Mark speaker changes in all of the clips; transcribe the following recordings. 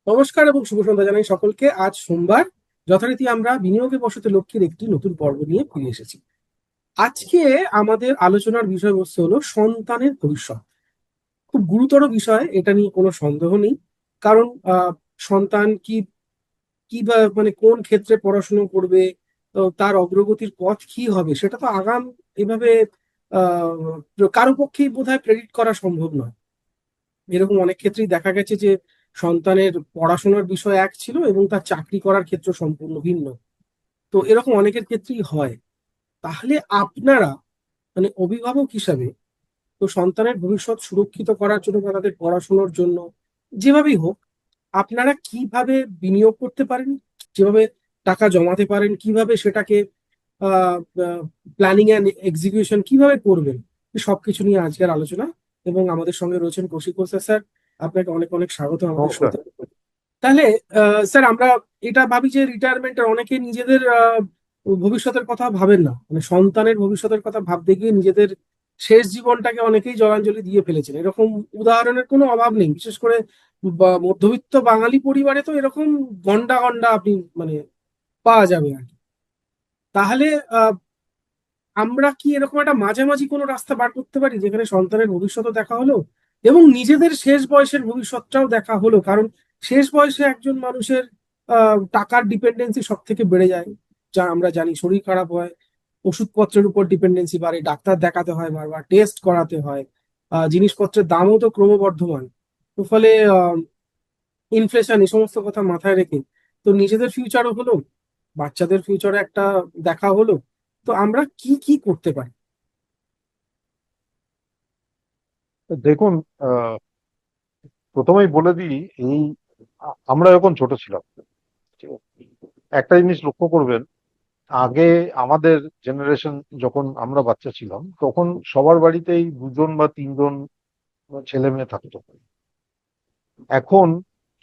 Speaker 1: নমস্কার এবং শুভ সন্ধ্যা জানাই সকলকে। আজ সোমবার, যথারীতি আমরা বিনিয়োগে বসতে লক্ষ্যের একটি নতুন পর্ব নিয়ে ফিরে এসেছি। আজকে আমাদের আলোচনার বিষয়বস্তু হলো সন্তানের ভবিষ্যৎ। খুব গুরুতর বিষয়, এটা নিয়ে কোনো সন্দেহ নেই। কারণ সন্তান কি বা মানে কোন ক্ষেত্রে পড়াশুনো করবে, তো তার অগ্রগতির পথ কি হবে সেটা তো আগাম এভাবে কারো পক্ষেই বোধহয় প্রেডিক্ট করা সম্ভব নয়। এরকম অনেক ক্ষেত্রেই দেখা গেছে যে সন্তানের পড়াশোনার বিষয় এক ছিল এবং তার চাকরি করার ক্ষেত্র সম্পূর্ণ ভিন্ন। তো এরকম অনেকের ক্ষেত্রেই হয়। তাহলে আপনারা অভিভাবক হিসাবে, তো সন্তানের ভবিষ্যৎ সুরক্ষিত করার জন্য বা তাদের পড়াশোনার জন্য যেভাবেই হোক, আপনারা কিভাবে বিনিয়োগ করতে পারেন, যেভাবে টাকা জমাতে পারেন, কিভাবে সেটাকে প্ল্যানিং অ্যান্ড এক্সিকিউশন কিভাবে করবেন, সবকিছু নিয়ে আজকের আলোচনা। এবং আমাদের সঙ্গে রয়েছেন কৌশিক ঘোষ স্যার। আপনাকে অনেক অনেক স্বাগত আমাদের
Speaker 2: নমস্কার।
Speaker 1: শোতে। তাহলে স্যার, আমরা এটা ভাবি যে রিটায়ারমেন্টের অনেকে নিজেদের ভবিষ্যতের কথা ভাবেন না, সন্তানের ভবিষ্যতের কথা ভাবতে গিয়ে নিজেদের শেষ জীবনটাকে অনেকেই জলাঞ্জলি দিয়ে ফেলেছেন। এরকম উদাহরণের কোনো অভাব নেই, বিশেষ করে মধ্যবিত্ত বাঙালি পরিবারে তো এরকম গন্ডা গন্ডা আপনি মানে পাওয়া যাবে আর কি। তাহলে আহ, আমরা কি এরকম একটা মাঝামাঝি কোনো রাস্তা বার করতে পারি, যেখানে সন্তানের ভবিষ্যৎও দেখা হলো এবং নিজেদের শেষ বয়সের ভবিষ্যৎটাও দেখা হলো? কারণ শেষ বয়সে একজন মানুষের টাকার ডিপেন্ডেন্সি সব থেকে বেড়ে যায়, যা আমরা জানি। শরীর খারাপ হয়, ওষুধপত্রের উপর ডিপেন্ডেন্সি বাড়ে, ডাক্তার দেখাতে হয়, বারবার টেস্ট করাতে হয়, জিনিসপত্রের দামও তো ক্রমবর্ধমান। তো ফলে ইনফ্লেশন, এই সমস্ত কথা মাথায় রেখে তো নিজেদের ফিউচারও হলো, বাচ্চাদের ফিউচারে একটা দেখা হলো। তো আমরা কি কি করতে পারি?
Speaker 2: দেখুন, আহ, প্রথমেই বলে দিই, এই আমরা যখন ছোট ছিলাম, একটা জিনিস লক্ষ্য করবেন। আগে আমাদের জেনারেশন, যখন আমরা বাচ্চা ছিলাম, তখন সবার বাড়িতেই দুজন বা তিনজন ছেলে মেয়ে থাকতো। এখন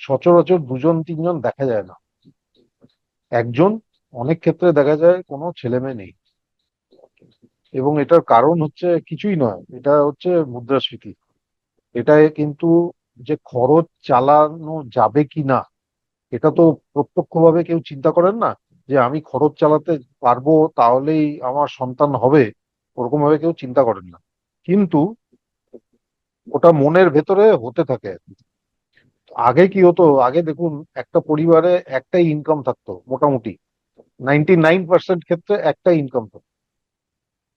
Speaker 2: সচরাচর দুজন তিনজন দেখা যায় না, একজন, অনেক ক্ষেত্রে দেখা যায় কোনো ছেলে মেয়ে নেই। এবং এটার কারণ হচ্ছে কিছুই নয়, এটা হচ্ছে মুদ্রাস্ফীতি। এটাই কিন্তু, যে খরচ চালানো যাবে কি না, এটা তো প্রত্যক্ষভাবে কেউ চিন্তা করেন না, যে আমি খরচ চালাতে পারবো তাহলেই আমার সন্তান হবে। ওরকম ভাবে কেউ চিন্তা করেন না, কিন্তু ওটা মনের ভেতরে হতে থাকে। আগে কি হতো, আগে দেখুন, একটা পরিবারে একটাই ইনকাম থাকতো মোটামুটি, 99% ক্ষেত্রে একটাই ইনকাম থাকতো।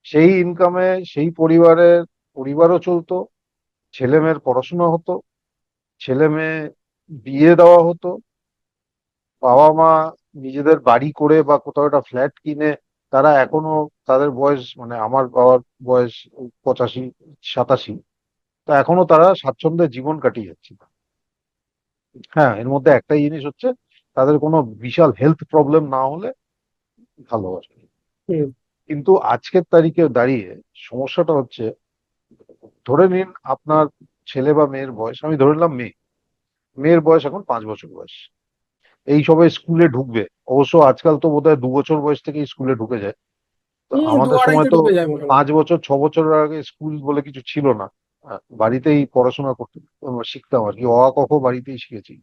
Speaker 2: সেই ইনকামে সেই পরিবারের পরিবারও চলতো, ছেলে মেয়ের পড়াশোনা হতো, ছেলে মেয়ে বিয়ে দেওয়া হতো, বাবা মা নিজেদের বাড়ি করে বা কোথাও একটা ফ্ল্যাট কিনে, তারা এখনো, তাদের বয়স, মানে আমার বাবার বয়স 85 87, তো এখনো তারা স্বাচ্ছন্দ্যে জীবন কাটিয়ে যাচ্ছে। হ্যাঁ, এর মধ্যে একটাই জিনিস হচ্ছে, তাদের কোনো বিশাল হেলথ প্রবলেম না হলে ভালো আর কি।
Speaker 1: হুম।
Speaker 2: কিন্তু আজকের তারিখে দাঁড়িয়ে সমস্যাটা হচ্ছে, ধরে নিন আপনার ছেলে বা মেয়ের বয়স, আমি ধরে নিলাম মেয়ের বয়স এখন 5 বছর বয়স, এই সবে স্কুলে ঢুকবে। অবশ্য আজকাল তো বোধহয় 2 বছর বয়স থেকেই স্কুলে ঢুকে যায়। তো
Speaker 1: দু
Speaker 2: আমাদের সময়
Speaker 1: আড়াইতে
Speaker 2: তো
Speaker 1: ঢুকে যায় মোটামুটি।
Speaker 2: 5 বছর 6 বছরের আগে স্কুল বলে কিছু ছিল না। বাড়িতেই পড়াশোনা করতে শিখতাম আর কি, অ আ ক খ বাড়িতেই শিখেছি।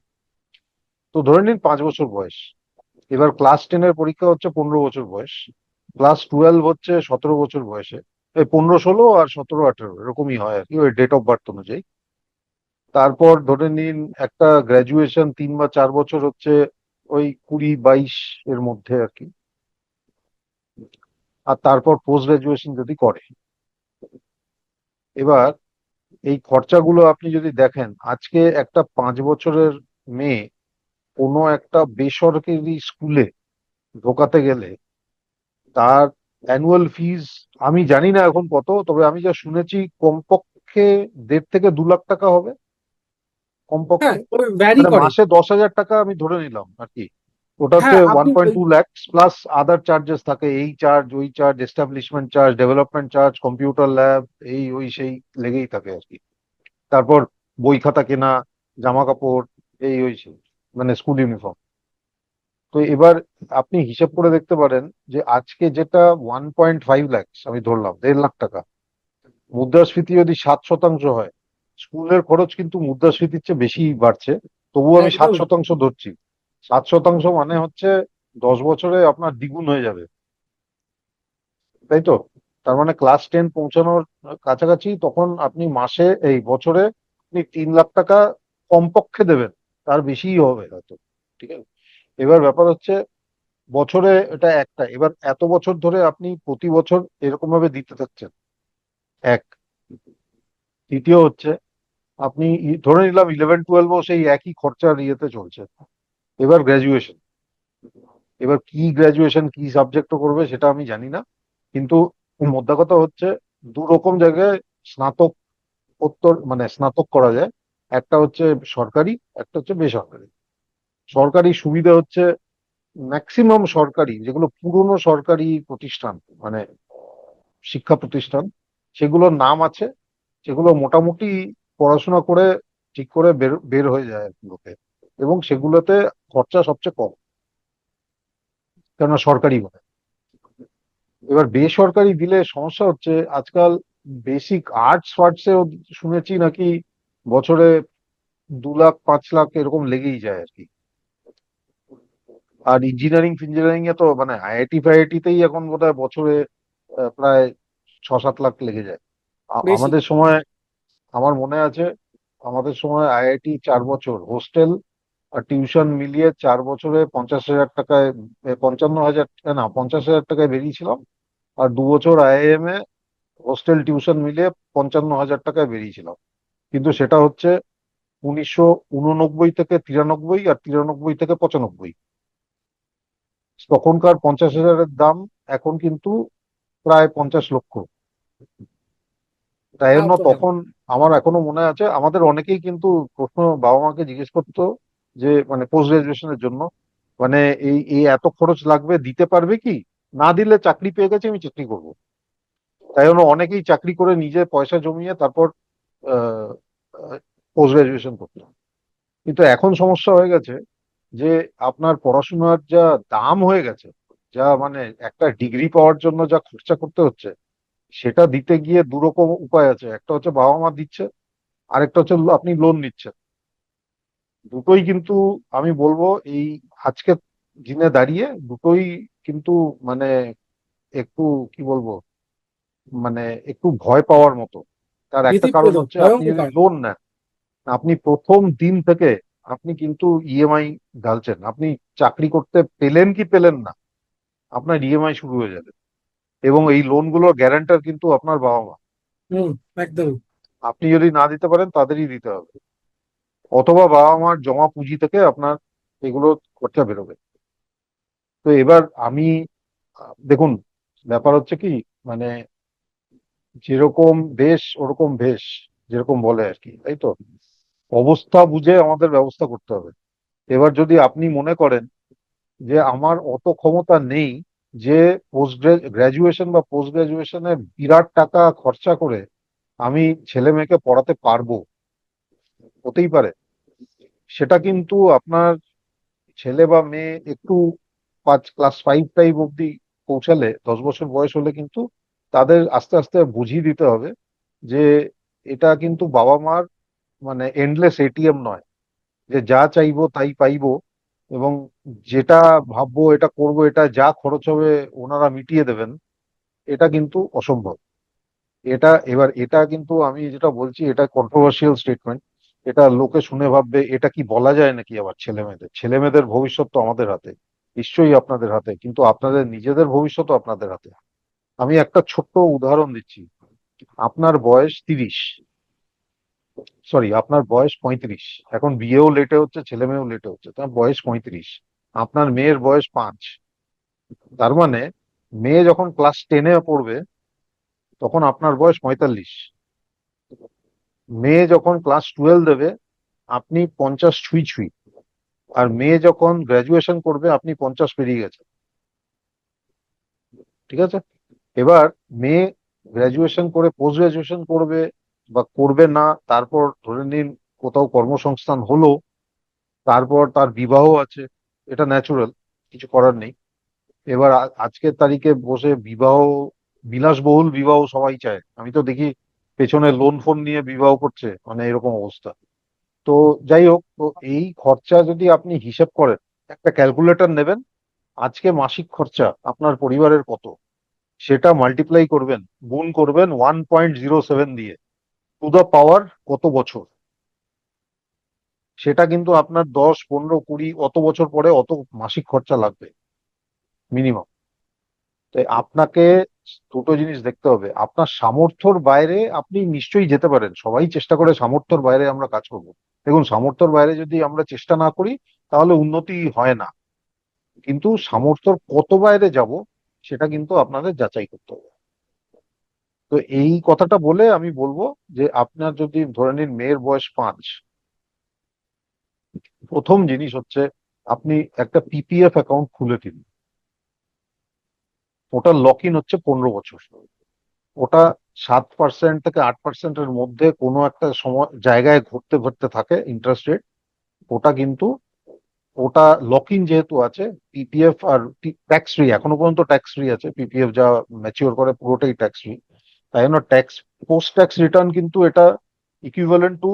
Speaker 2: তো ধরে নিন 5 বছর বয়স। এবার ক্লাস 10-এর পরীক্ষা হচ্ছে 15 বছর বয়স, ক্লাস 12 হচ্ছে 17 বছর বয়সে। এই 15 16 আর 17 18 এরকমই হয় আর কি, ওই ডেট অফ বার্থ অনুযায়ী। তারপর ধরে নিন একটা গ্রাজুয়েশন 3 বা 4 বছর হচ্ছে ওই 20 22 এর মধ্যে আর কি। আর তারপর পোস্ট গ্রাজুয়েশন যদি করে। এবার এই খরচাগুলো আপনি যদি দেখেন, আজকে একটা 5 বছরের মেয়ে কোনো একটা বেসরকারি স্কুলে ঢোকাতে গেলে তার অ্যানুয়াল ফিজ, আমি জানি না এখন কত, তবে আমি যা শুনেছি কমপক্ষে 1.5 থেকে 2 লাখ টাকা হবে,
Speaker 1: হ্যাঁ,
Speaker 2: কমপক্ষে।
Speaker 1: ওই ভ্যারি
Speaker 2: মানে
Speaker 1: করে।
Speaker 2: মাসে 10,000 টাকা আমি ধরে নিলাম আর কি। ওটা হচ্ছে
Speaker 1: হ্যাঁ,
Speaker 2: ওয়ান
Speaker 1: আপনি
Speaker 2: পয়েন্ট
Speaker 1: ওই
Speaker 2: two lakhs plus other charges থাকে, এই চার্জ ওই charge, establishment charge, development charge, computer lab, এই ওই সেই লেগেই থাকে আর কি। তারপর বই খাতা কেনা, জামা কাপড়, এই ওই সেই, মানে স্কুল ইউনিফর্ম। তো এবার আপনি হিসাব করে দেখতে পারেন, যে আজকে যেটা 1.5 লাখ, আমি ধরলাম 1.5 লাখ টাকা, মুদ্রাস্ফীতি যদি 7% হয়, স্কুলের খরচ কিন্তু মুদ্রাস্ফীতির চেয়ে বেশি বাড়ছে। তবুও আমি সাত
Speaker 1: একদম।
Speaker 2: শতাংশ ধরছি। 7% মানে হচ্ছে 10 বছরে আপনার দ্বিগুণ হয়ে যাবে, তাই তো? তার মানে ক্লাস 10 পৌঁছানোর কাছাকাছি তখন আপনি মাসে এই বছরে আপনি 3 লাখ টাকা কমপক্ষে দেবেন, তার বেশিই হবে হয়তো। ঠিক আছে, এবার ব্যাপার হচ্ছে বছরে এটা একটা, এবার এত বছর ধরে আপনি প্রতি বছর এরকম ভাবে দিতে থাকছেন। এক, দ্বিতীয় হচ্ছে আপনি ধরে নিলাম 11-12ও সেই একই খরচার ইয়েতে চলছে। এবার গ্রাজুয়েশন, এবার কি গ্রাজুয়েশন কি সাবজেক্ট করবে সেটা আমি জানি না, কিন্তু মোদ্দা কথা হচ্ছে দু রকম জায়গায় স্নাতক মানে স্নাতক করা যায়। একটা হচ্ছে সরকারি, একটা হচ্ছে বেসরকারি। সরকারি সুবিধা হচ্ছে ম্যাক্সিমাম সরকারি যেগুলো পুরনো সরকারি প্রতিষ্ঠান, মানে শিক্ষা প্রতিষ্ঠান, সেগুলোর নাম আছে, সেগুলো মোটামুটি পড়াশোনা করে ঠিক করে বের বের হয়ে যায় লোকে, এবং সেগুলোতে খরচা সবচেয়ে কম, কেননা সরকারি বলে। এবার বেসরকারি দিলে সমস্যা হচ্ছে আজকাল বেসিক আর্টস ফার্টসেও শুনেছি নাকি বছরে 2 লাখ 5 লাখ এরকম লেগেই যায় আর কি। আর ইঞ্জিনিয়ারিং ফিঞ্জিনিয়ারিং এ তো মানে আইআইটি ফাইআইটিতেই এখন বোধহয় বছরে প্রায় 6-7 লাখ লেগে যায়।
Speaker 1: বেশি।
Speaker 2: আমাদের সময়, আমার মনে আছে, আমাদের সময় আইআইটি 4 বছর হোস্টেল আর টিউশন মিলিয়ে 4 বছরে 50,000 টাকায়, 55,000, না 50,000 টাকায় বেরিয়েছিলাম। আর 2 বছর আইআইএম এ হোস্টেল টিউশন মিলিয়ে 55,000 টাকায় বেরিয়েছিলাম। কিন্তু সেটা হচ্ছে 1989 থেকে 93 আর 93 থেকে 95। তখনকার 50,000-এর দাম এখন কিন্তু প্রায় 50 লক্ষ। তাই
Speaker 1: তাও
Speaker 2: জন্য
Speaker 1: তো হ্যাঁ।
Speaker 2: তখন আমার এখনো মনে আছে আমাদের অনেকেই কিন্তু প্রশ্ন বাবা মাকে জিজ্ঞেস করতো যে মানে পোস্ট গ্রাজুয়েশনের জন্য, মানে এই এই এত খরচ লাগবে, দিতে পারবে কি? না দিলে চাকরি পেয়ে গেছে, আমি চাকরি করবো। তাই জন্য অনেকেই চাকরি করে নিজে পয়সা জমিয়ে তারপর পোস্ট গ্রাজুয়েশন করতো। কিন্তু এখন সমস্যা হয়ে গেছে যে আপনার পড়াশোনার যা দাম হয়ে গেছে, যা মানে একটা ডিগ্রি পাওয়ার জন্য যা খরচা করতে হচ্ছে, সেটা দিতে গিয়ে দুরকম উপায় আছে। একটা হচ্ছে বাবা মা দিচ্ছে, আরেকটা হচ্ছে আপনি লোন নিচ্ছেন। দুটোই কিন্তু আমি বলবো এই আজকের দিনে দাঁড়িয়ে দুটোই কিন্তু মানে একটু কি বলবো, মানে একটু ভয় পাওয়ার মতো। তার একটা কারণ
Speaker 1: ভীতিপ্রদ,
Speaker 2: হচ্ছে আপনি
Speaker 1: ভয়ঙ্কর
Speaker 2: যদি
Speaker 1: কারণ।
Speaker 2: লোন নেন, আপনি প্রথম দিন থেকে আপনি কিন্তু ইএমআই ঢালছেন। আপনি চাকরি করতে পেলেন কি পেলেন না, আপনার ইএমআই শুরু হয়ে যাবে। এবং এই লোনগুলোর গ্যারান্টার কিন্তু আপনার বাবা মা।
Speaker 1: হুম। একদম।
Speaker 2: আপনি যদি না দিতে পারেন তাদেরই দিতে হবে, অথবা বাবা মার জমা পুঁজি থেকে আপনার এগুলো খরচা বেরোবে। তো এবার আমি দেখুন, ব্যাপার হচ্ছে কি, মানে যেরকম দেশ ওরকম ভেষ, যেরকম বলে আর কি, তাই তো? অবস্থা বুঝে আমাদের ব্যবস্থা করতে হবে। এবার যদি আপনি মনে করেন যে আমার অত ক্ষমতা নেই যে পোস্ট গ্রাজুয়েশন বা পোস্ট গ্রাজুয়েশনে বিরাট টাকা খরচা করে আমি ছেলে মেয়েকে পড়াতে পারবো, হতেই পারে। সেটা কিন্তু আপনার ছেলে বা মেয়ে একটু ক্লাস 5 টাইপ অব্দি পৌঁছালে, 10 বছর বয়স হলে কিন্তু তাদের আস্তে আস্তে বুঝিয়ে দিতে হবে যে এটা কিন্তু বাবা মার মানে এন্ডলেস এটিএম নয়, যে যা চাইবো তাই পাইবো, এবং যেটা ভাববো এটা করব, এটা যা খরচ হবে ওনারা মিটিয়ে দেবেন। এটা কিন্তু অসম্ভব। এটা এবার এটা কিন্তু আমি যেটা বলছি এটা কন্ট্রোভার্সিয়াল স্টেটমেন্ট। এটা লোকে শুনে ভাববে এটা কি বলা যায় নাকি, আবার ছেলে মেয়েদের ভবিষ্যৎ তো আমাদের হাতে, নিশ্চয়ই আপনাদের হাতে, কিন্তু আপনাদের নিজেদের ভবিষ্যৎ আপনাদের হাতে। আমি একটা ছোট্ট উদাহরণ দিচ্ছি। আপনার বয়স 30, সরি আপনার বয়স 35, এখন বিয়েও লেটে হচ্ছে, ছেলে মেয়েও লেটে হচ্ছে, তার বয়স 35। আপনার মেয়ের বয়স 5। তার মানে মেয়ে যখন ক্লাস 10-এ পড়বে তখন আপনার বয়স 45। মেয়ে যখন ক্লাস 12 দেবে আপনি 50 ছুঁই ছুঁই। আর মেয়ে যখন গ্রাজুয়েশন করবে আপনি 50 পেরিয়ে গেছেন। ঠিক আছে, এবার মেয়ে গ্রাজুয়েশন করে পোস্ট গ্রাজুয়েশন করবে বা করবে না, তারপর ধরে নিন কোথাও কর্মসংস্থান হলো, তারপর তার বিবাহ আছে, এটা ন্যাচুরাল, কিছু করার নেই। এবার আজকের তারিখে বসে বিবাহ, বিলাসবহুল বিবাহ সবাই চায়, আমি তো দেখি পেছনে লোন ফোন নিয়ে বিবাহ করছে, মানে এরকম অবস্থা। তো যাই হোক, তো এই খরচা যদি আপনি হিসেব করেন, একটা ক্যালকুলেটর নেবেন, আজকে মাসিক খরচা আপনার পরিবারের কত, সেটা মাল্টিপ্লাই করবেন, গুণ করবেন 1.07 দিয়ে, টু দা পাওয়ার কত বছর, সেটা কিন্তু আপনার 10, 15, 20 অত বছর পরে অত মাসিক খরচা লাগবে মিনিমাম। তাই আপনাকে দুটো জিনিস দেখতে হবে, আপনার সামর্থ্যর বাইরে আপনি নিশ্চয়ই যেতে পারেন, সবাই চেষ্টা করে সামর্থ্যর বাইরে আমরা কাজ করব। দেখুন, সামর্থ্যর বাইরে যদি আমরা চেষ্টা না করি তাহলে উন্নতি হয় না, কিন্তু সামর্থ্যর কত বাইরে যাব সেটা কিন্তু আপনাদের যাচাই করতে হবে। তো এই কথাটা বলে আমি বলবো যে আপনার যদি ধরে নিন মেয়ের বয়স 5, প্রথম জিনিস হচ্ছে আপনি একটা পিপিএফ অ্যাকাউন্ট খুলে দিন। ওটা লক ইন হচ্ছে 15 বছর। ওটা 7% থেকে 8%-এর মধ্যে কোনো একটা সময় জায়গায় ঘুরতে ঘুরতে থাকে ইন্টারেস্ট রেট। ওটা কিন্তু, ওটা লক ইন যেহেতু আছে, পিপিএফ আর ট্যাক্স ফ্রি, এখনো পর্যন্ত ট্যাক্স ফ্রি আছে, পিপিএফ যা ম্যাচিওর করে পুরোটাই ট্যাক্স ফ্রি। তাই জন্য ট্যাক্স, পোস্ট ট্যাক্স রিটার্ন কিন্তু এটা ইকুইভ্যালেন্ট টু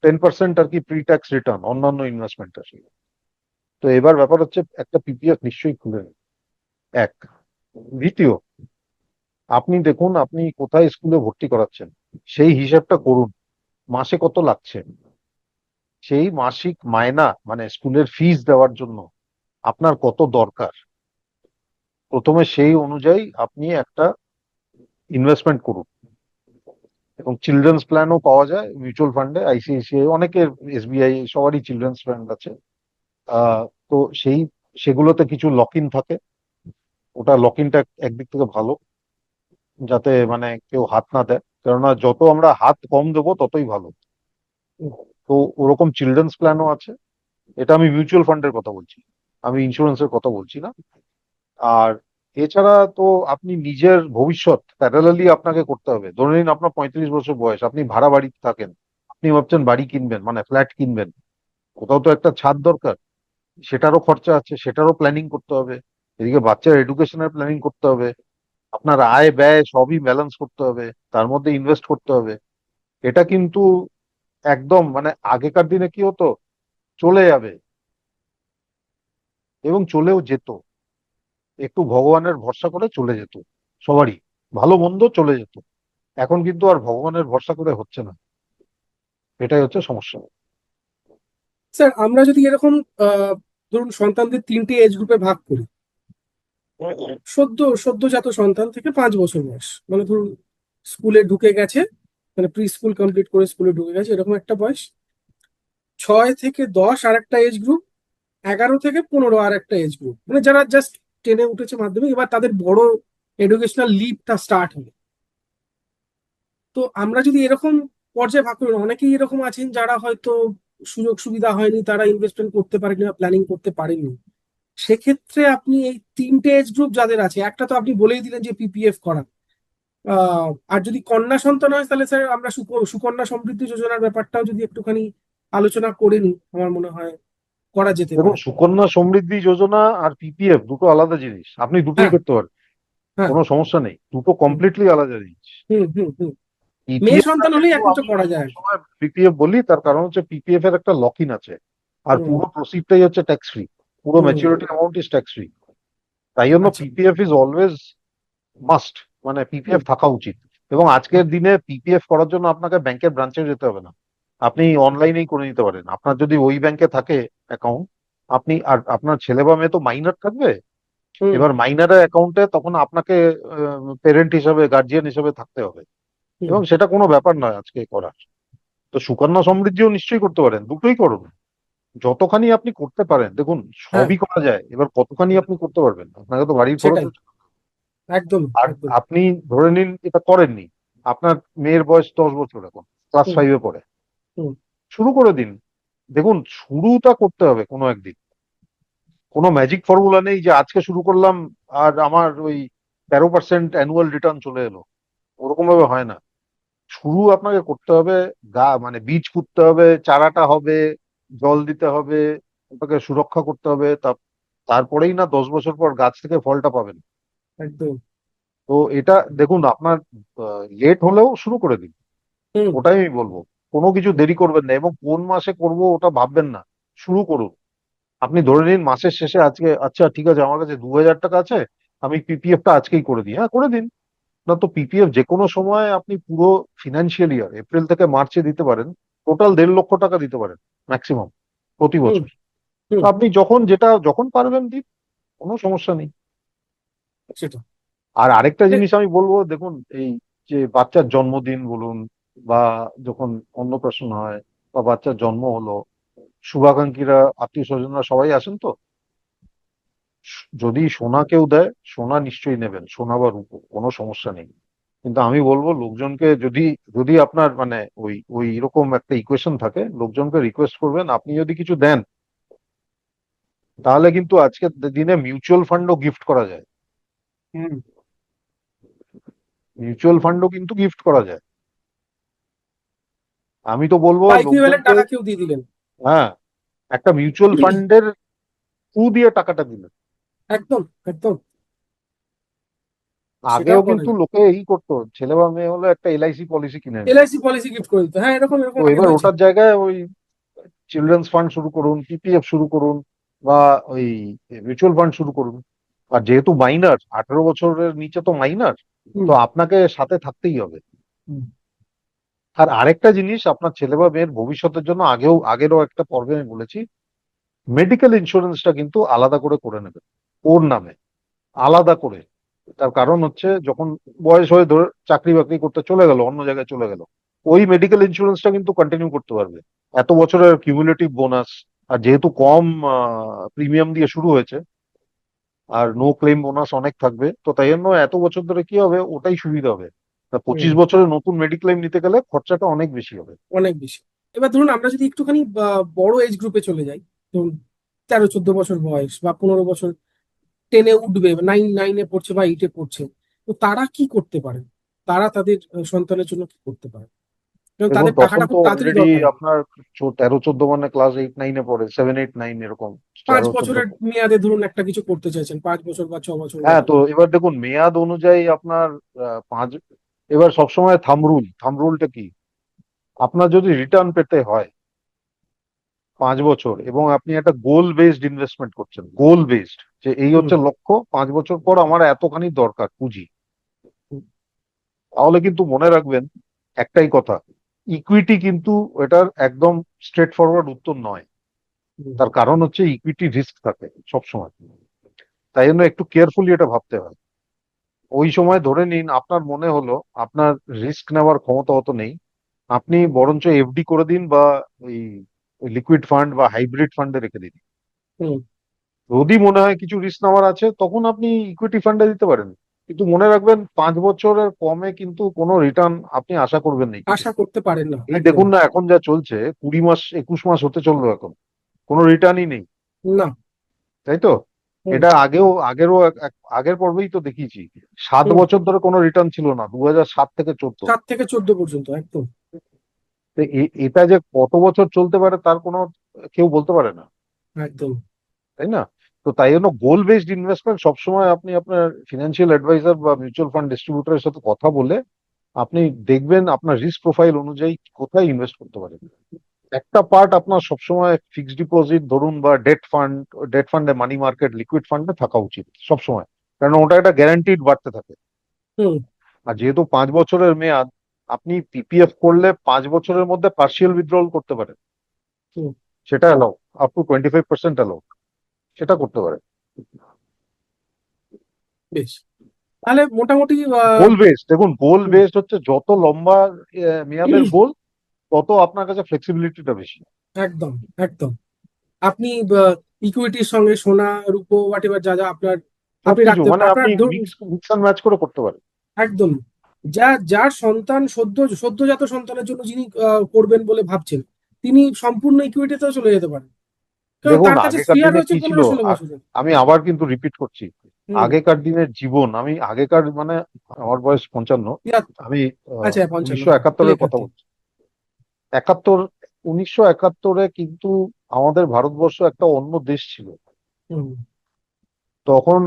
Speaker 2: 10% আর কি প্রি ট্যাক্স রিটার্ন অন্যান্য ইনভেস্টমেন্টের। তো এবার ব্যাপার হচ্ছে একটা পিপিএফ নিশ্চয়ই খুলে নিন। এক, দ্বিতীয়, আপনি দেখুন আপনি কোথায় স্কুলে ভর্তি করাচ্ছেন, সেই হিসেবটা করুন, মাসে কত লাগছে, সেই মাসিক মায়না মানে স্কুলের ফিস দেওয়ার জন্য আপনার কত দরকার, প্রথমে সেই অনুযায়ী আপনি একটা ইনভেস্টমেন্ট করুন। এবং চিলড্রেন্স প্ল্যানও পাওয়া যায় মিউচুয়াল ফান্ডে, আইসিআইসিআই, অনেকের, এসবিআই, সবারই চিলড্রেন্স প্ল্যান আছে। তো সেই, সেগুলোতে কিছু লক ইন থাকে, ওটা লক ইনটা একদিক থেকে ভালো, যাতে মানে কেউ হাত না দেয়, কেননা যত আমরা হাত কম দেবো ততই ভালো। তো ওরকম চিলড্রেন্স প্ল্যানও আছে। এটা আমি মিউচুয়াল ফান্ডের কথা বলছি, আমি ইন্স্যুরেন্সের কথা বলছি না। আর এছাড়া তো আপনি নিজের ভবিষ্যৎ প্যারালালি আপনাকে করতে হবে। ধরে নিন আপনার 35 বছর বয়স, আপনি ভাড়া বাড়িতে থাকেন, আপনি ভাবছেন বাড়ি কিনবেন মানে ফ্ল্যাট কিনবেন, কোথাও তো একটা ছাদ দরকার, সেটারও খরচা আছে, সেটারও প্ল্যানিং করতে হবে। এদিকে বাচ্চার এডুকেশনের প্ল্যানিং করতে হবে, আপনার আয় ব্যয় সবই ব্যালেন্স করতে হবে, তার মধ্যে ইনভেস্ট করতে হবে। এটা কিন্তু একদম মানে আগেকার দিনে কি হতো, চলে যাবে, এবং চলেও যেত, একটু ভগবানের ভরসা করে চলে যেত, সবারই ভালো মন্দ চলে যেত। এখন কিন্তু আর ভগবানের ভরসা করে হচ্ছে না, এটাই হচ্ছে সমস্যা।
Speaker 1: স্যার আমরা যদি এরকম ধরুন সন্তানদের তিনটে এজ গ্রুপে ভাগ করি, সদ্যজাত সন্তান থেকে 5 বছর বয়স, মানে ধরুন স্কুলে ঢুকে গেছে, মানে প্রি স্কুল কমপ্লিট করে স্কুলে ঢুকে গেছে এরকম একটা বয়স, 6 থেকে 10 আর একটা এজ গ্রুপ, 11 থেকে 15 আর একটা এজ গ্রুপ, মানে যারা জাস্ট টেনে উঠেছে মাধ্যমিক, এবার তাদের বড় এডুকেশনাল লিপটা স্টার্ট হবে। তো আমরা যদি এরকম পর্যায়ে ভাগ করি, অনেকেই এরকম আছেন যারা হয়তো সুযোগ সুবিধা হয়নি, তারা ইনভেস্টমেন্ট করতে পারেনি বা প্ল্যানিং করতে পারেননি। সেক্ষেত্রে আপনি এই তিনটে এজ গ্রুপ যাদের আছে, একটা তো আপনি বলেই দিলেন যে পিপিএফ করা, আর যদি কন্যা সন্তান হয় তাহলে স্যার আমরা সুকন্যা সমৃদ্ধি যোজনার ব্যাপারটাও যদি একটুখানি আলোচনা করে নিই, আমার মনে হয় করা যেতে
Speaker 2: দেখুন,
Speaker 1: পারে।
Speaker 2: সুকন্যা সমৃদ্ধি যোজনা আর পিপিএফ দুটো আলাদা জিনিস, আপনি দুটোই
Speaker 1: হ্যাঁ,
Speaker 2: করতে পারেন,
Speaker 1: হ্যাঁ।
Speaker 2: কোনো সমস্যা নেই, দুটো
Speaker 1: হুম,
Speaker 2: কমপ্লিটলি আলাদা জিনিস।
Speaker 1: হুম, হুম, হুম। মেয়ে
Speaker 2: পিপিএফ টা
Speaker 1: সন্তান হলেই
Speaker 2: কিন্তু
Speaker 1: একমাত্র
Speaker 2: আমি
Speaker 1: করা যায় আর কি।
Speaker 2: সবসময় পিপিএফ বলি, তার কারণ হচ্ছে পিপিএফ এর একটা লক ইন আছে, আর
Speaker 1: হুম,
Speaker 2: পুরো প্রসিডটাই হচ্ছে ট্যাক্স ফ্রি, পুরো
Speaker 1: hmm.
Speaker 2: Maturity amount is tax free. তাই জন্য
Speaker 1: আচ্ছা।
Speaker 2: পিপিএফ ইজ অলওয়েজ মাস্ট, মানে
Speaker 1: হুম,
Speaker 2: পিপিএফ থাকা উচিত। এবং আজকের দিনে পিপিএফ করার জন্য আপনাকে ব্যাংকের ব্রাঞ্চে যেতে হবে না, আপনি অনলাইনেই করে নিতে পারেন। আপনার যদি ওই ব্যাংকে থাকে অ্যাকাউন্ট, আপনি, আর আপনার ছেলে বা মেয়ে তো মাইনর থাকবে,
Speaker 1: হুম,
Speaker 2: এবার মাইনরের অ্যাকাউন্টে তখন আপনাকে পেরেন্ট হিসাবে, গার্জিয়ান হিসাবে থাকতে হবে,
Speaker 1: হুম।
Speaker 2: এবং সেটা কোনো ব্যাপার নয় আজকে করার। তো সুকন্যা সমৃদ্ধিও নিশ্চয়ই করতে পারেন, দুটোই করুন, যতখানি আপনি করতে পারেন। দেখুন,
Speaker 1: হ্যাঁ,
Speaker 2: সবই করা যায়, এবার কতখানি আপনি করতে পারবেন, আপনাকে তো বাড়ির খরচ
Speaker 1: সেটাই।
Speaker 2: আছে।
Speaker 1: একদম,
Speaker 2: আর
Speaker 1: একদম।
Speaker 2: আপনি ধরে নিন এটা করেননি, আপনার মেয়ের বয়স 10 বছর, এখন ক্লাস
Speaker 1: হুম,
Speaker 2: 5-এ পড়ে,
Speaker 1: হুম।
Speaker 2: শুরু করে দিন। দেখুন, শুরুটা করতে হবে কোনো একদিন, কোনো ম্যাজিক ফর্মুলা নেই যে আজকে শুরু করলাম আর আমার ওই 13% অ্যানুয়াল রিটার্ন চলে এলো, ওরকম ভাবে হয় না। শুরু আপনাকে করতে হবে, মানে বীজ পুঁততে হবে, চারাটা হবে, জল দিতে হবে, ওটাকে সুরক্ষা করতে হবে, তারপরেই না 10 বছর পর গাছ থেকে ফলটা পাবেন।
Speaker 1: একদম।
Speaker 2: তো এটা দেখুন, আপনার লেট হলেও শুরু করে দিন,
Speaker 1: হুম।
Speaker 2: ওটাই আমি বলবো। কোনো কিছু দেরি করবেন না, এবং কোন মাসে করব ওটা ভাববেন না, শুরু করুন। আপনি ধরে নিন মাসের শেষে আজকে, আচ্ছা ঠিক আছে আমার কাছে 2,000 টাকা আছে, আমি পিপিএফটা আজকেই করে দিই, হ্যাঁ করে দিন। না তো পিপিএফ যে কোনো সময় আপনি পুরো ফিনান্সিয়াল ইয়ার এপ্রিল থেকে মার্চে দিতে পারেন, টোটাল 1.5 লক্ষ টাকা দিতে পারেন ম্যাক্সিমাম প্রতি
Speaker 1: হুম।
Speaker 2: বছর। তো
Speaker 1: হুম।
Speaker 2: আপনি যখন যেটা যখন পারবেন দিন, কোনো সমস্যা নেই।
Speaker 1: সেটা।
Speaker 2: আর আরেকটা জিনিস আমি বলবো, দেখুন এই যে বাচ্চার জন্মদিন বলুন, বা যখন অন্নপ্রাশন হয়, বা বাচ্চার জন্ম হলো, শুভাকাঙ্ক্ষীরা আত্মীয় স্বজনরা সবাই আসেন তো, যদি সোনা কেউ দেয়, সোনা নিশ্চয়ই নেবেন, সোনা বা রূপো, কোনো সমস্যা নেই। কিন্তু আমি বলবো লোকজনকে, যদি যদি আপনার মানে ওই ওই এরকম একটা ইকুয়েশন থাকে, লোকজনকে রিকোয়েস্ট করবেন আপনি যদি কিছু দেন, তাহলে কিন্তু আজকের দিনে মিউচুয়াল ফান্ডও গিফট করা যায়।
Speaker 1: হুম।
Speaker 2: মিউচুয়াল ফান্ডও কিন্তু গিফট করা যায়। আমি তো বলবো
Speaker 1: বা ইকুইভ্যালেন্ট
Speaker 2: লোকজনকে,
Speaker 1: টাকা কেউ দিয়ে দিলেন।
Speaker 2: হ্যাঁ, একটা মিউচুয়াল ফান্ডের থ্রু দিয়ে টাকাটা দিলেন।
Speaker 1: একদম একদম।
Speaker 2: আগেও
Speaker 1: সেটাও করা
Speaker 2: কিন্তু
Speaker 1: যায়।
Speaker 2: লোকে এই করতো, ছেলে বা মেয়ে হলো একটা এলআইসি পলিসি কিনে নিত।
Speaker 1: এলআইসি পলিসি গিফট করে দিতে, হ্যাঁ এরকম এরকম
Speaker 2: তো
Speaker 1: আগে
Speaker 2: এবার
Speaker 1: হয়েছে।
Speaker 2: ওটার জায়গায় ওই চিলড্রেন্স ফান্ড শুরু করুন, পিপিএফ শুরু করুন, বা ওই মিউচুয়াল ফান্ড শুরু করুন। আর যেহেতু মাইনার, 18 বছরের নিচে তো মাইনার,
Speaker 1: হুম।
Speaker 2: তো আপনাকে সাথে থাকতেই হবে।
Speaker 1: হুম।
Speaker 2: আর আরেকটা জিনিস, আপনার ছেলে বা মেয়ের ভবিষ্যতের জন্য আগেরও একটা পর্বে আমি বলেছি, মেডিকেল ইন্স্যুরেন্সটা কিন্তু আলাদা করে করে নেবেন, ওর নামে আলাদা করে। তার কারণ হচ্ছে যখন বয়স হয়ে ধরে চাকরি বাকরি করতে চলে গেল, অন্য জায়গায় চলে গেল, ওই মেডিকেল ইন্স্যুরেন্সটা কিন্তু কন্টিনিউ করতে পারবে। এত বছরের কিউমুলেটিভ বোনাস, আর যেহেতু কম প্রিমিয়াম দিয়ে শুরু হয়েছে, আর নো ক্লেম বোনাস অনেক থাকবে, তো তাই জন্য এত বছর ধরে কি হবে, ওটাই সুবিধা হবে। তা
Speaker 1: হুম।
Speaker 2: 25 বছরে নতুন মেডিক্লেম নিতে গেলে খরচাটা অনেক বেশি হবে।
Speaker 1: অনেক বেশি। এবার ধরুন আমরা যদি একটুখানি বড় এজ গ্রুপে চলে যাই, ধরুন 13-14 বছর বয়স বা 15 বছর, টেনে উঠবে, নাইনে পড়ছে বা এইটে পড়ছে, তো তারা কি করতে পারে? তারা তাদের সন্তানের জন্য কি করতে পারে? কারণ
Speaker 2: দেখুন
Speaker 1: তাদের
Speaker 2: তখন
Speaker 1: টাকাটা
Speaker 2: তো
Speaker 1: খুব তাড়াতাড়ি
Speaker 2: অলরেডি
Speaker 1: দরকার হবে।
Speaker 2: আপনার 13-14 মানে ক্লাস 8-9-এ পড়ে, 7-8-9 এরকম,
Speaker 1: 5 বছরের
Speaker 2: 13-14।
Speaker 1: মেয়াদে ধরুন একটা কিছু করতে চাইছেন, 5 বছর বা 6 বছর
Speaker 2: হ্যাঁ,
Speaker 1: মেয়াদে।
Speaker 2: তো এবার দেখুন মেয়াদ অনুযায়ী আপনার পাঁচ, এবার সবসময় থাম রুলটা কি, আপনার যদি রিটার্ন পেতে হয় 5 বছর, এবং আপনি একটা গোল বেসড ইনভেস্টমেন্ট করছেন, গোল বেসড, যে এই
Speaker 1: হুম।
Speaker 2: হচ্ছে লক্ষ্য, 5 বছর পর আমার এতখানি দরকার পুঁজি,
Speaker 1: হুম।
Speaker 2: তাহলে কিন্তু মনে রাখবেন একটাই কথা, ইকুইটি কিন্তু এটার একদম স্ট্রেট ফরওয়ার্ড উত্তর নয়।
Speaker 1: হুম।
Speaker 2: তার কারণ হচ্ছে ইকুইটি রিস্ক থাকে সবসময়, তাই জন্য একটু কেয়ারফুলি এটা ভাবতে হয়। ওই সময় ধরে নিন আপনার মনে হলো আপনার রিস্ক নেওয়ার ক্ষমতা অত নেই, আপনি বরঞ্চ এফডি করে দিন, বা ওই লিকুইড ফান্ড বা হাইব্রিড ফান্ডে রেখে দিন।
Speaker 1: হুম।
Speaker 2: যদি মনে হয় কিছু রিস্ক নেওয়ার আছে, তখন আপনি ইকুইটি ফান্ডে দিতে পারেন। কিন্তু মনে রাখবেন 5 বছরের কমে কিন্তু কোনো রিটার্ন আপনি আশা করবেন না ইকুইটি।
Speaker 1: আশা করতে পারেন না,
Speaker 2: এই
Speaker 1: একদম।
Speaker 2: দেখুন না, এখন যা চলছে, 20 মাস 21 মাস হতে চললো এখন, কোনো রিটার্নই নেই,
Speaker 1: না।
Speaker 2: তাই তো?
Speaker 1: হুম।
Speaker 2: এটা আগের পর্বেই তো দেখিয়েছি, সাত
Speaker 1: হুম।
Speaker 2: বছর ধরে কোনো রিটার্ন ছিল না, 2007 থেকে 14।
Speaker 1: 7 থেকে 14 পর্যন্ত, একদম।
Speaker 2: তো এটা যে কত বছর চলতে পারে তার কোনো কেউ বলতে পারে না,
Speaker 1: একদম।
Speaker 2: তাই না? তো তাই জন্য গোল বেসড ইনভেস্টমেন্ট সবসময় আপনি আপনার ফিনান্সিয়াল অ্যাডভাইজার বা মিউচুয়াল ফান্ড ডিস্ট্রিবিউটরের সাথে কথা বলে আপনি দেখবেন আপনার রিস্ক প্রোফাইল অনুযায়ী কোথায় ইনভেস্ট করতে পারেন। একটা পার্ট আপনার সবসময় ফিক্সড ডিপোজিট ধরুন, বা ডেট ফান্ডে, মানি মার্কেট, লিকুইড ফান্ডে থাকা উচিত সবসময়, কারণ ওটা একটা গ্যারান্টিড বাড়তে থাকে।
Speaker 1: হুম।
Speaker 2: আর যেহেতু 5 বছরের মেয়াদ, আপনি পিপিএফ করলে 5 বছরের মধ্যে পার্শিয়াল উইথড্রল করতে পারেন,
Speaker 1: হুম।
Speaker 2: সেটা অ্যালাউ, আপ টু 25% অ্যালাউ, সেটা করতে পারেন।
Speaker 1: বেশ। তাহলে মোটামুটি
Speaker 2: গোল বেসড, দেখুন গোল
Speaker 1: হুম।
Speaker 2: বেসড হচ্ছে যত লম্বা মেয়াদের গোল, তত আপনার কাছে ফ্লেক্সিবিলিটিটা বেশি।
Speaker 1: একদম একদম। আপনি ইকুইটির সঙ্গে সোনা, রূপো, হোয়াট এভার যা যা আপনার, আপনি
Speaker 2: সবকিছু
Speaker 1: রাখতে,
Speaker 2: মানে
Speaker 1: আপনার
Speaker 2: আপনি
Speaker 1: ধরুন।
Speaker 2: মিক্স অ্যান্ড ম্যাচ করে করতে পারেন।
Speaker 1: একদম। যার সন্তান সদ্যজাত সন্তানের জন্য যিনি করবেন বলে ভাবছেন, তিনি সম্পূর্ণ ইকুইটিতেও চলে যেতে পারেন, কারণ
Speaker 2: দেখুন
Speaker 1: তার কাছে
Speaker 2: আগেকার
Speaker 1: স্ফিয়ার
Speaker 2: দিনে
Speaker 1: রয়েছে
Speaker 2: কি ছিল,
Speaker 1: 15-16 বছরের।
Speaker 2: আমি আবার কিন্তু রিপিট করছি,
Speaker 1: হুম।
Speaker 2: আগেকার দিনের জীবন, আমি আগেকার মানে আমার বয়স 55, আমি
Speaker 1: আচ্ছা, 55,
Speaker 2: উনিশশো
Speaker 1: হ্যাঁ,
Speaker 2: একাত্তরের
Speaker 1: আগেকার
Speaker 2: কথা
Speaker 1: দিন।
Speaker 2: বলছি। 71, 1971-এ কিন্তু আমাদের ভারতবর্ষ একটা অন্য দেশ ছিল।
Speaker 1: হুম।
Speaker 2: তখন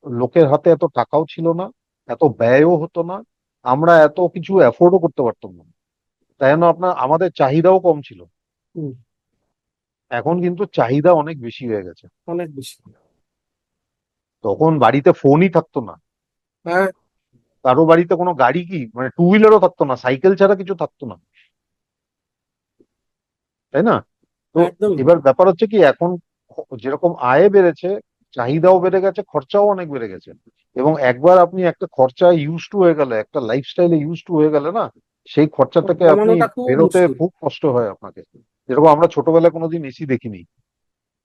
Speaker 2: লোকের হাতে এত টাকাও ছিল না, এত ব্যয়ও হতো না, আমরা এত কিছু অ্যাফোর্ডও করতে পারতাম না। তাই জন্য আমাদের চাহিদাও কম ছিল।
Speaker 1: হুম,
Speaker 2: এখন কিন্তু চাহিদা অনেক বেশি হয়ে গেছে।
Speaker 1: অনেক বেশি।
Speaker 2: তখন বাড়িতে ফোনই থাকতো না,
Speaker 1: হ্যাঁ,
Speaker 2: কারো বাড়িতে কোনো গাড়ি কি মানে টু হুইলারও থাকতো না, সাইকেল ছাড়া কিছু থাকতো না, তাই না? তো
Speaker 1: একদম।
Speaker 2: এবার ব্যাপার হচ্ছে কি, এখন যেরকম আয় বেড়েছে, চাহিদাও বেড়ে গেছে, খরচাও অনেক বেড়ে গেছে। এবং একবার আপনি একটা খরচায় ইউজ টু হয়ে গেলে, একটা লাইফস্টাইলে ইউজ টু হয়ে গেলে না, সেই খরচাটাকে আপনি
Speaker 1: কমানোটা খুব
Speaker 2: বেরোতে
Speaker 1: মুশকিল।
Speaker 2: খুব কষ্ট হয় আপনাকে। যেরকম আমরা ছোটবেলায় কোনোদিন এসি দেখিনি,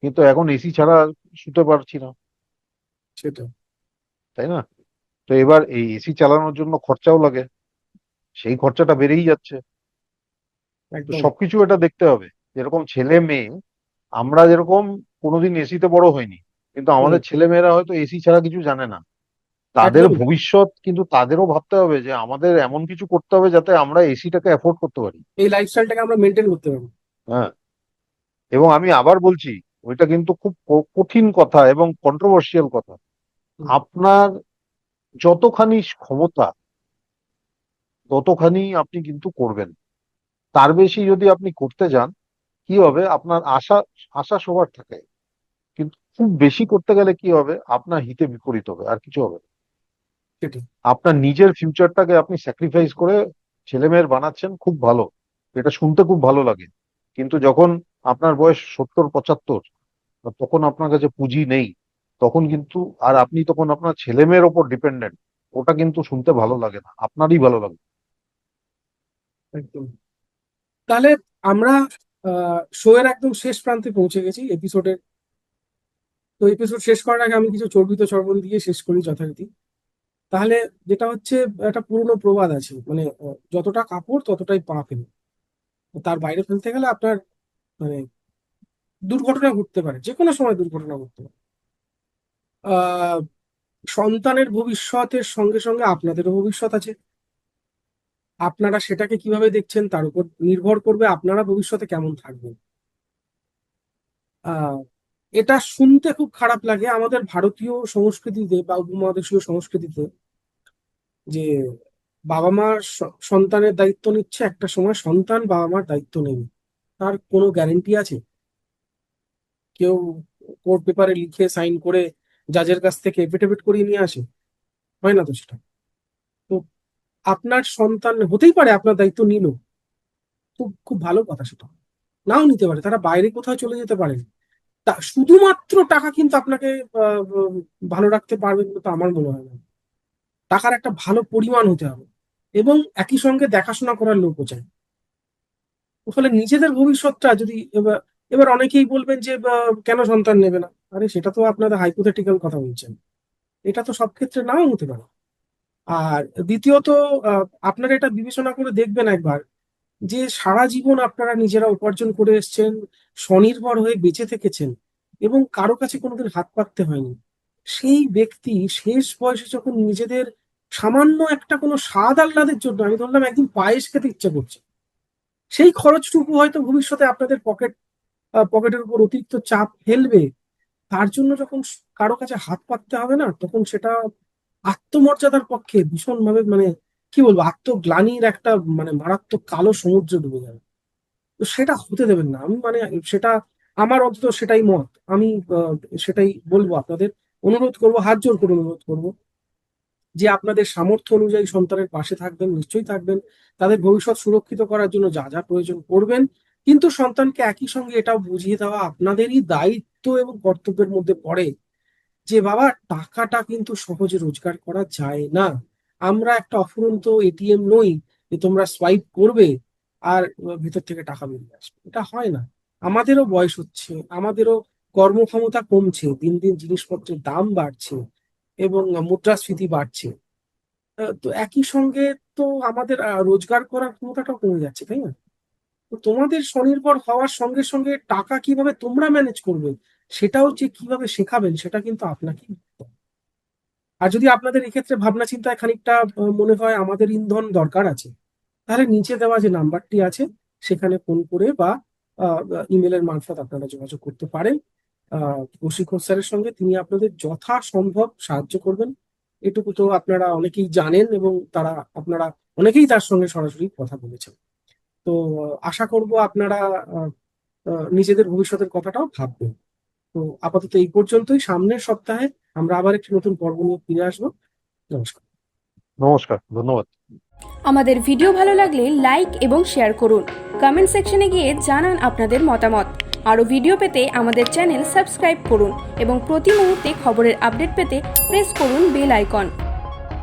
Speaker 2: কিন্তু এখন এসি ছাড়া শুতে পারছি না,
Speaker 1: সেটা।
Speaker 2: তাই না? তো এবার এই এসি চালানোর জন্য খরচাও লাগে, সেই খরচাটা বেড়েই যাচ্ছে। তো
Speaker 1: একদম।
Speaker 2: সবকিছু এটা দেখতে হবে। যেরকম ছেলে মেয়ে, আমরা যেরকম কোনোদিন এসিতে বড় হইনি, কিন্তু
Speaker 1: হুম,
Speaker 2: আমাদের ছেলে মেয়েরা হয়তো এসি ছাড়া কিছু জানে না। তাদের
Speaker 1: একদম।
Speaker 2: ভবিষ্যৎ কিন্তু তাদেরও ভাবতে হবে যে আমাদের এমন কিছু করতে হবে যাতে আমরা এসিটাকে অ্যাফোর্ড করতে পারি।
Speaker 1: এই লাইফস্টাইলটাকে আমরা মেনটেন করতে পারবো।
Speaker 2: হ্যাঁ। এবং আমি আবার বলছি, ওইটা কিন্তু খুব কঠিন কথা এবং কন্ট্রোভার্সিয়াল কথা।
Speaker 1: হুম,
Speaker 2: আপনার যতখানি ক্ষমতা, ততখানি আপনি কিন্তু করবেন। তার বেশি যদি আপনি করতে যান, কি হবে, আপনার আশা, আশা সবার থাকে, কিন্তু খুব বেশি করতে গেলে কি হবে, আপনার হিতে বিপরীত হবে, আর কিছু হবে না।
Speaker 1: সেটাই।
Speaker 2: আপনার নিজের ফিউচারটাকে আপনি স্যাক্রিফাইস করে ছেলেমেয়ের বানাচ্ছেন, খুব ভালো, এটা শুনতে খুব ভালো লাগে। কিন্তু যখন আপনার বয়স 70 75, তখন আপনার কাছে পুঁজি নেই, তখন কিন্তু, আর আপনি তখন আপনার ছেলেমেয়ের ওপর ডিপেন্ডেন্ট, ওটা কিন্তু শুনতে ভালো লাগে না, আপনারই ভালো লাগে।
Speaker 1: একদম। তাহলে আমরা শো এর একদম শেষ প্রান্তে পৌঁছে গেছি এপিসোডের। তো এপিসোড শেষ করার আগে আমি কিছু চর্বিত চর্বণ দিয়ে শেষ করি যথারীতি। তাহলে যেটা হচ্ছে, একটা পুরনো প্রবাদ আছে, মানে যতটা কাপড় ততটাই পা ফেলে। তার বাইরে ফেলতে গেলে আপনার মানে দুর্ঘটনা ঘটতে পারে, যে কোনো সময় দুর্ঘটনা ঘটতে পারে। আহ সন্তানের ভবিষ্যতের সঙ্গে সঙ্গে আপনাদেরও ভবিষ্যৎ আছে। আপনারা সেটাকে কিভাবে দেখছেন তার উপর নির্ভর করবে আপনারা ভবিষ্যতে কেমন থাকবেন। আহ এটা শুনতে খুব খারাপ লাগে, আমাদের ভারতীয় সংস্কৃতিতে বা উপমহাদেশীয় সংস্কৃতিতে, যে বাবা মা সন্তানের দায়িত্ব নিচ্ছে, একটা সময় সন্তান বাবা মার দায়িত্ব নেবে। তার কোনো গ্যারেন্টি আছে? কেউ কোর্ট পেপারে লিখে সাইন করে জাজের কাছ থেকে এফিডেভিট করিয়ে নিয়ে আসে? হয় না তো সেটা। তো আপনার সন্তান হতেই পারে আপনার দায়িত্ব নিল, খুব খুব ভালো কথা, সেটা নাও নিতে পারে, তারা বাইরে কোথাও চলে যেতে পারে। তা শুধুমাত্র টাকা কিন্তু আপনাকে আহ, উম, ভালো রাখতে পারবে বলে তো আমার মনে হয় না। টাকার একটা ভালো পরিমাণ হতে হবে, এবং একই সঙ্গে দেখাশোনা করার লোকও চাই। ফলে নিজেদের ভবিষ্যৎটা যদি এবার, এবার অনেকেই বলবেন যে কেন সন্তান নেবে না? আরে সেটা তো আপনাদের হাইপোথেটিক্যাল কথা বলছেন, এটা তো সব ক্ষেত্রে নাও হতে পারে। আর দ্বিতীয়ত, আপনারা এটা বিবেচনা করে দেখবেন একবার, যে সারা জীবন আপনারা নিজেরা উপার্জন করে এসেছেন, স্বনির্ভর হয়ে বেঁচে থেকেছেন, এবং কারো কাছে কোনোদিন হাত পাততে হয়নি। সেই ব্যক্তি শেষ বয়সে যখন নিজেদের সামান্য একটা কোনো স্বাদ আহ্লাদের জন্য, আমি ধরলাম একদিন পায়েস খেতে ইচ্ছে করছে, সেই খরচটুকু হয়তো ভবিষ্যতে আপনাদের পকেটের উপর অতিরিক্ত চাপ ফেলবে। তার জন্য যখন কারো কাছে হাত পাততে হবে না, তখন সেটা আত্মমর্যাদার পক্ষে ভীষণভাবে, মানে কি বলবো, আত্মগ্লানির একটা মানে মারাত্মক কালো সমুদ্র ডুবে যাবে। তো সেটা হতে দেবেন না। আমি মানে সেটা, আমার অন্তত সেটাই মত। আমি সেটাই বলবো আপনাদের, অনুরোধ করব, হাত জোর করে অনুরোধ করব, যে আপনাদের সামর্থ্য অনুযায়ী সন্তানের পাশে থাকবেন, নিশ্চয়ই থাকবেন, তাদের ভবিষ্যৎ সুরক্ষিত করার জন্য যা যা প্রয়োজন করবেন। কিন্তু সন্তানকে একই সঙ্গে এটাও বুঝিয়ে দেওয়া আপনাদেরই দায়িত্ব এবং কর্তব্যের মধ্যে পড়ে, যে বাবা, টাকাটা কিন্তু সহজে রোজগার করা যায় না। আমরা একটা অফুরন্ত এটিএম নই যে তোমরা সোয়াইপ করবে আর ভিতর থেকে টাকা বেরিয়ে আসবে, এটা হয় না। আমাদেরও বয়স হচ্ছে, আমাদেরও কর্মক্ষমতা কমছে, দিন দিন জিনিসপত্রের দাম বাড়ছে, এবং মুদ্রাস্ফীতি বাড়ছে। তো একই সঙ্গে তো আমাদের রোজগার করার ক্ষমতাটাও কমে যাচ্ছে, তাই না? তো তোমাদের স্বনির্ভর হওয়ার সঙ্গে সঙ্গে টাকা কিভাবে তোমরা ম্যানেজ করবে, সেটাও যে কিভাবে শেখাবেন, সেটা কিন্তু আপনাকে। আর যদি আপনাদের এক্ষেত্রে ভাবনা চিন্তায় খানিকটা মনে হয় আমাদের ইন্ধন দরকার আছে, তাহলে নিচে দেওয়া যে নাম্বারটি আছে সেখানে ফোন করে বা ইমেলের মারফত আপনারা যোগাযোগ করতে পারেন প্রশিক্ষক স্যারের সঙ্গে। তিনি আপনাদের যথাসম্ভব সাহায্য করবেন। এটুকু তো আপনারা অনেকেই জানেন, এবং আপনারা অনেকেই তার সঙ্গে সরাসরি কথা বলেছেন। তো তো আশা করব আপনারা নিজেদের ভবিষ্যতের কথাটাও ভাববেন। তো আপাতত এই পর্যন্তই। সামনের সপ্তাহে আমরা আবার একটি নতুন পর্ব নিয়ে ফিরে আসবো। নমস্কার।
Speaker 2: নমস্কার, ধন্যবাদ।
Speaker 3: আমাদের ভিডিও ভালো লাগলে লাইক এবং শেয়ার করুন। কমেন্ট সেকশনে গিয়ে জানান আপনাদের মতামত। আরও ভিডিও পেতে আমাদের চ্যানেল সাবস্ক্রাইব করুন এবং প্রতি মুহূর্তে খবরের আপডেট পেতে প্রেস করুন বেল আইকন।